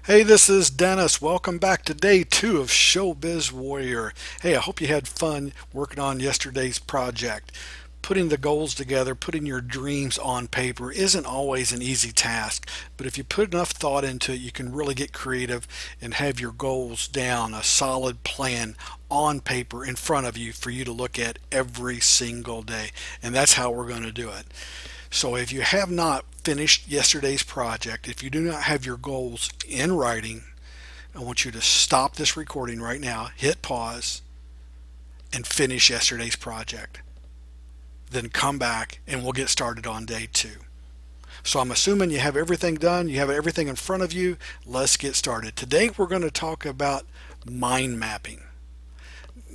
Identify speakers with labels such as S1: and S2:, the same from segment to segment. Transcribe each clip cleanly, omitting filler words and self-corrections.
S1: Hey, this is Dennis. Welcome back to day two of Showbiz Warrior. Hey, I hope you had fun working on yesterday's project. Putting the goals together, putting your dreams on paper isn't always an easy task, but if you put enough thought into it, you can really get creative and have your goals down, a solid plan on paper in front of you for you to look at every single day. And that's how we're going to do it. So if you have not finished yesterday's project, if you do not have your goals in writing, I want you to stop this recording right now, hit pause, and finish yesterday's project. Then come back and we'll get started on day two. So I'm assuming you have everything done, you have everything in front of you. Let's get started. Today we're going to talk about mind mapping.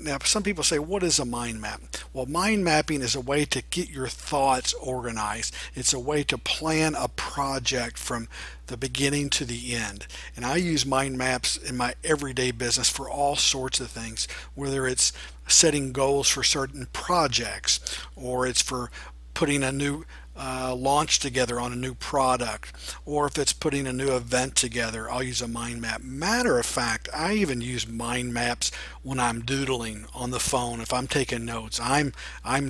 S1: Now, some people say, what is a mind map? Well, mind mapping is a way to get your thoughts organized. It's a way to plan a project from the beginning to the end. And I use mind maps in my everyday business for all sorts of things, whether it's setting goals for certain projects or it's for putting a new launch together on a new product, or if it's putting a new event together, I'll use a mind map. Matter of fact, I even use mind maps when I'm doodling on the phone. If I'm taking notes, I'm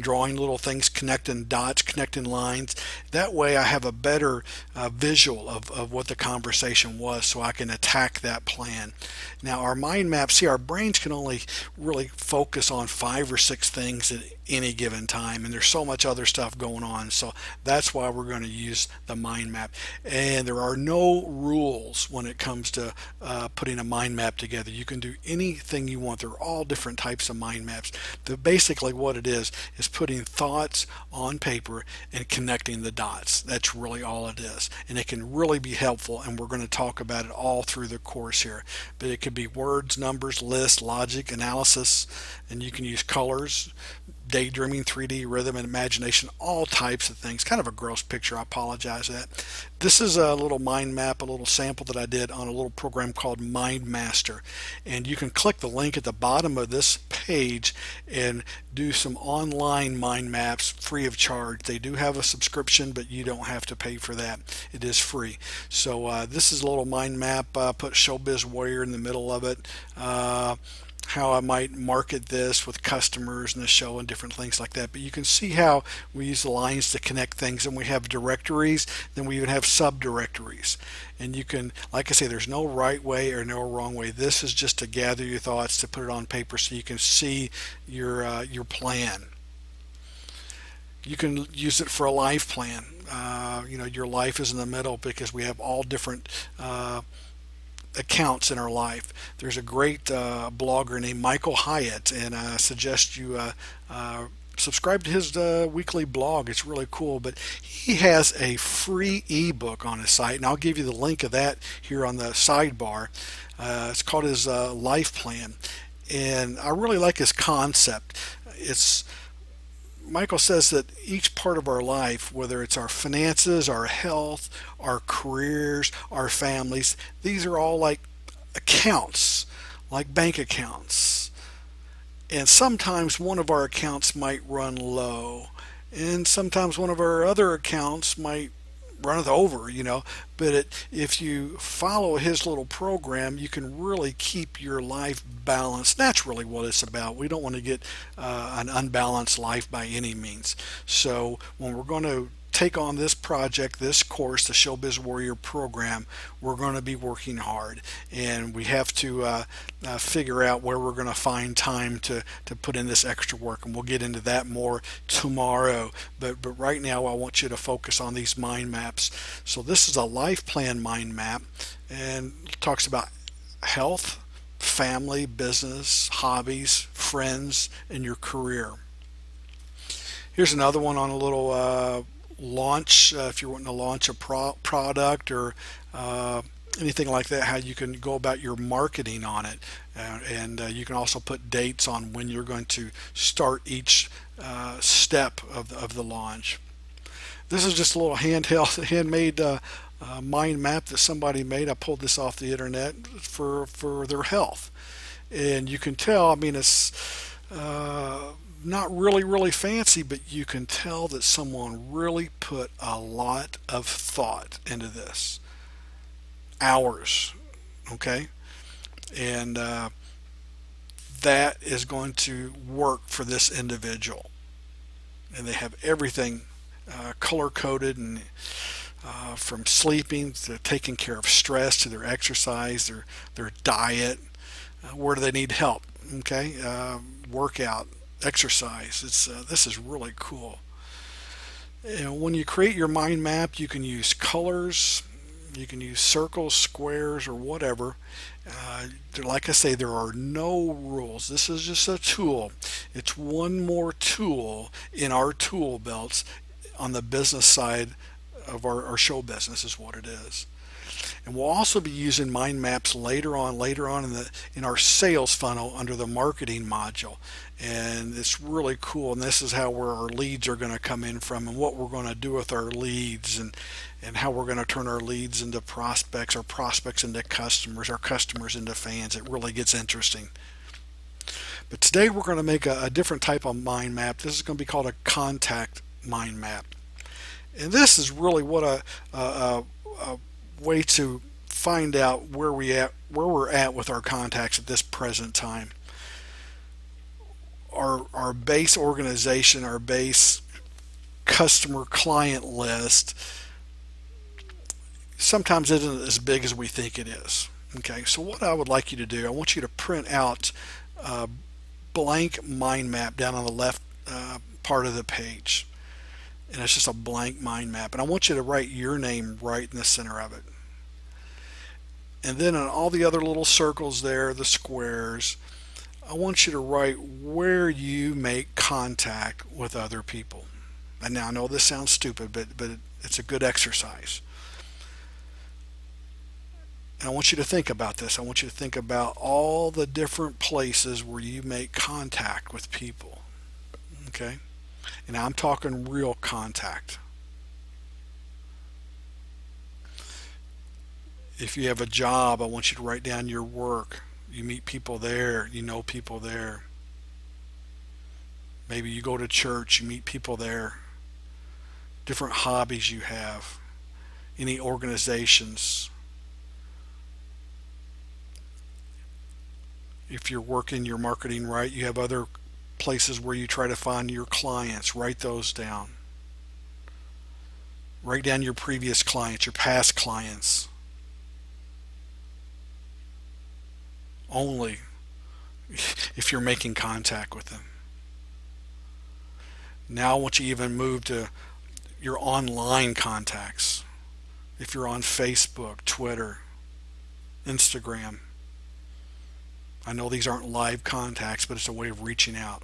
S1: drawing little things, connecting dots, connecting lines. That way I have a better visual of what the conversation was so I can attack that plan. Now our mind maps, see, our brains can only really focus on 5 or 6 things at any given time, and there's so much other stuff going on. So that's why we're going to use the mind map. And there are no rules when it comes to putting a mind map together. You can do anything you want. There are all different types of mind maps. But basically what it is putting thoughts on paper and connecting the dots. That's really all it is. And it can really be helpful, and we're going to talk about it all through the course here. But it could be words, numbers, lists, logic, analysis, and you can use colors, daydreaming, 3D, rhythm, and imagination, all types of things. Kind of a gross picture, I apologize for that. This is a little mind map, a little sample that I did on a little program called Mind Master. And you can click the link at the bottom of this page and do some online mind maps free of charge. They do have a subscription, but you don't have to pay for that. It is free. So this is a little mind map. Put Showbiz Warrior in the middle of it. How I might market this with customers and the show and different things like that. But you can see how we use the lines to connect things, and we have directories, then we even have subdirectories. And you can, like I say, there's no right way or no wrong way. This is just to gather your thoughts, to put it on paper so you can see your plan. You can use it for a life plan. Your life is in the middle because we have all different accounts in our life. There's a great blogger named Michael Hyatt, and I suggest you subscribe to his weekly blog. It's really cool. But he has a free ebook on his site, and I'll give you the link of that here on the sidebar. It's called his Life Plan, and I really like his concept. It's Michael says that each part of our life, whether it's our finances, our health, our careers, our families, these are all like accounts, like bank accounts. And sometimes one of our accounts might run low, and sometimes one of our other accounts might run it over. But if you follow his little program, you can really keep your life balanced. That's really what it's about. We don't want to get an unbalanced life by any means. So when we're going to take on this project, this course, the Showbiz Warrior program, we're going to be working hard, and we have to figure out where we're going to find time to put in this extra work, and we'll get into that more tomorrow. But right now, I want you to focus on these mind maps. So this is a life plan mind map, and it talks about health, family, business, hobbies, friends, and your career. Here's another one on a little launch, if you're wanting to launch a product or anything like that, how you can go about your marketing on it. And you can also put dates on when you're going to start each step of the launch. This is just a little handmade mind map that somebody made. I pulled this off the internet for their health. And you can tell, I mean, it's not really fancy, but you can tell that someone really put a lot of thought into this. Hours. Okay, and that is going to work for this individual. And they have everything color coded, and from sleeping to taking care of stress to their exercise, their diet, where do they need help? Okay, workout, exercise. It's this is really cool. And when you create your mind map, you can use colors, you can use circles, squares, or whatever. Like I say, there are no rules. This is just a tool. It's one more tool in our tool belts on the business side of our show business is what it is. And we'll also be using mind maps later on in our sales funnel under the marketing module. And it's really cool. And this is how where our leads are going to come in from, and what we're going to do with our leads, and how we're going to turn our leads into prospects, our prospects into customers, our customers into fans. It really gets interesting. But today we're going to make a different type of mind map. This is going to be called a contact mind map. And this is really what a way to find out where we're at with our contacts at this present time. Our base organization, our base customer client list sometimes isn't as big as we think it is. Okay, so what I would like you to do, I want you to print out a blank mind map down on the left part of the page. And it's just a blank mind map. And I want you to write your name right in the center of it. And then on all the other little circles there, the squares, I want you to write where you make contact with other people. And now I know this sounds stupid, but it's a good exercise. And I want you to think about this. I want you to think about all the different places where you make contact with people. Okay? And I'm talking real contact. If you have a job, I want you to write down your work. You meet people there, you know people there. Maybe you go to church, you meet people there. Different hobbies you have. Any organizations. If you're working your marketing right, you have other places where you try to find your clients. Write those down. Write down your previous clients, your past clients. Only if you're making contact with them. Now I want you to even move to your online contacts. If you're on Facebook, Twitter, Instagram. I know these aren't live contacts, but it's a way of reaching out.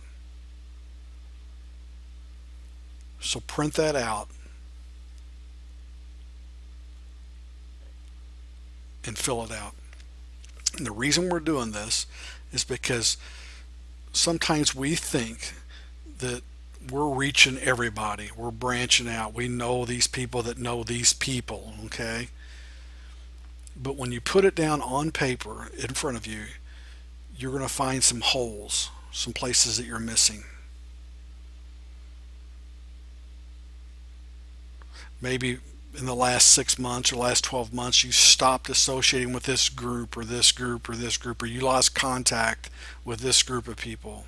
S1: So print that out and fill it out. And the reason we're doing this is because sometimes we think that we're reaching everybody. We're branching out. We know these people that know these people, okay? But when you put it down on paper in front of you, you're going to find some holes, some places that you're missing. Maybe in the last 6 months or last 12 months, you stopped associating with this group or this group or this group, or you lost contact with this group of people.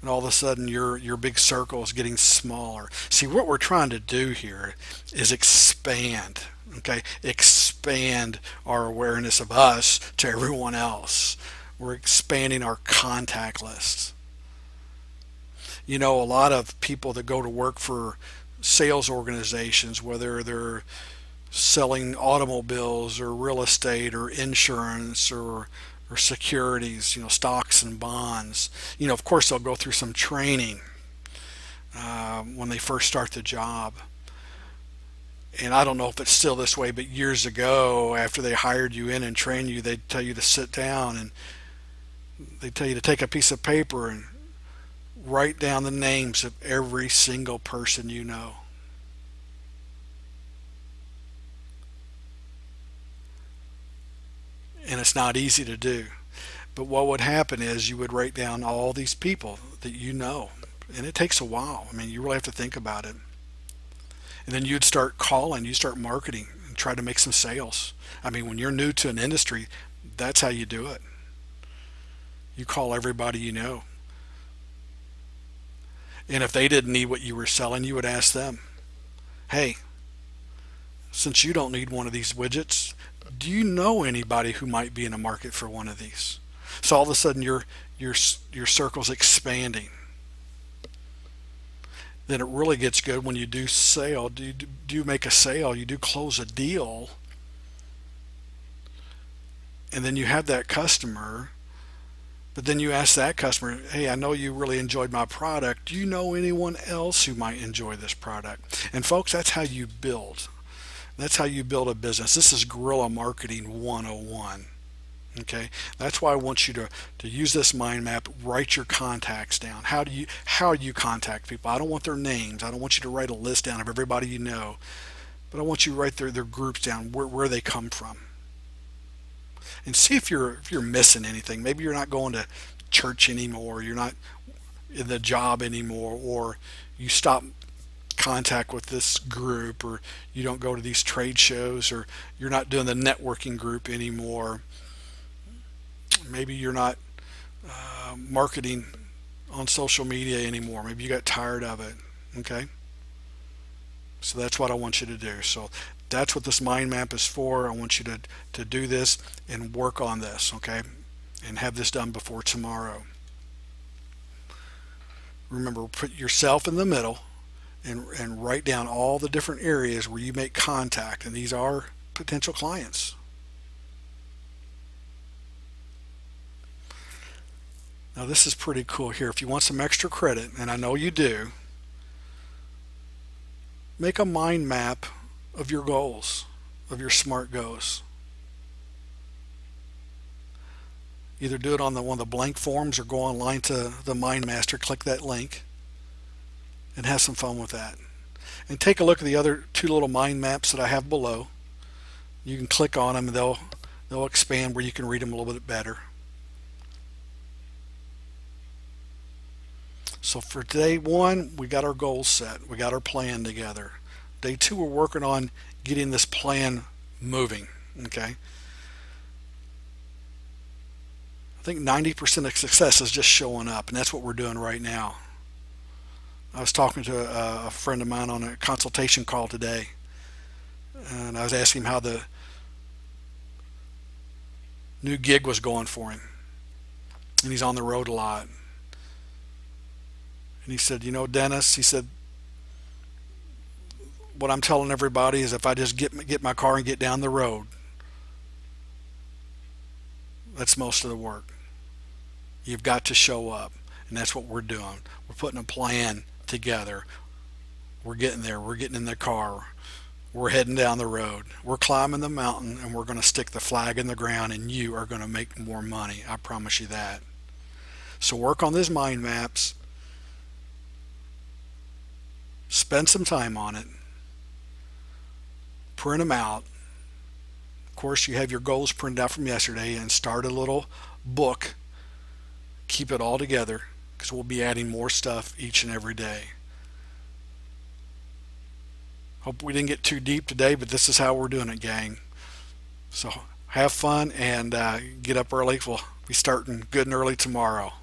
S1: And all of a sudden your big circle is getting smaller. See, what we're trying to do here is expand, okay? Expand our awareness of us to everyone else. We're expanding our contact list. You know, a lot of people that go to work for sales organizations, whether they're selling automobiles or real estate or insurance or securities, stocks and bonds. Of course, they'll go through some training when they first start the job. And I don't know if it's still this way, but years ago, after they hired you in and trained you, they'd tell you to sit down and they'd tell you to take a piece of paper and write down the names of every single person you know. And it's not easy to do. But what would happen is you would write down all these people that you know. And it takes a while. I mean, you really have to think about it. And then you'd start calling, you start marketing and try to make some sales. I mean, when you're new to an industry, that's how you do it. You call everybody you know. And if they didn't need what you were selling, you would ask them, hey, since you don't need one of these widgets, do you know anybody who might be in a market for one of these? So all of a sudden your circle's expanding. Then it really gets good when you do sale. Do you make a sale? You do close a deal, and then you have that customer. But then you ask that customer, hey, I know you really enjoyed my product. Do you know anyone else who might enjoy this product? And folks, that's how you build. That's how you build a business. This is guerrilla marketing 101. Okay, that's why I want you to use this mind map. Write your contacts down. How do you contact people? I don't want their names. I don't want you to write a list down of everybody you know, but I want you to write their groups down, where they come from, and see if you're missing anything. Maybe you're not going to church anymore. You're not in the job anymore, or you stop contact with this group, or you don't go to these trade shows, or you're not doing the networking group anymore. Maybe you're not marketing on social media anymore. Maybe you got tired of it. Okay, so that's what I want you to do. So that's what this mind map is for. I want you to do this and work on this, okay, and have this done before tomorrow. Remember, put yourself in the middle and write down all the different areas where you make contact, and these are potential clients. Now this is pretty cool here. If you want some extra credit, and I know you do, make a mind map of your goals, of your SMART goals. Either do it on one of the blank forms or go online to the MindMaster, click that link, and have some fun with that. And take a look at the other two little mind maps that I have below. You can click on them and they'll expand where you can read them a little bit better. So for day one, we got our goals set. We got our plan together. Day two, we're working on getting this plan moving. Okay. I think 90% of success is just showing up, and that's what we're doing right now. I was talking to a friend of mine on a consultation call today, and I was asking him how the new gig was going for him. And he's on the road a lot. And he said, Dennis, he said, what I'm telling everybody is if I just get my car and get down the road, that's most of the work. You've got to show up, and that's what we're doing. We're putting a plan together. We're getting there. We're getting in the car. We're heading down the road. We're climbing the mountain, and we're going to stick the flag in the ground, and you are going to make more money. I promise you that. So work on these mind maps. Spend some time on it. Print them out. Of course, you have your goals printed out from yesterday, and start a little book. Keep it all together, because we'll be adding more stuff each and every day. Hope we didn't get too deep today, but this is how we're doing it, gang. So have fun and get up early. We'll be starting good and early tomorrow.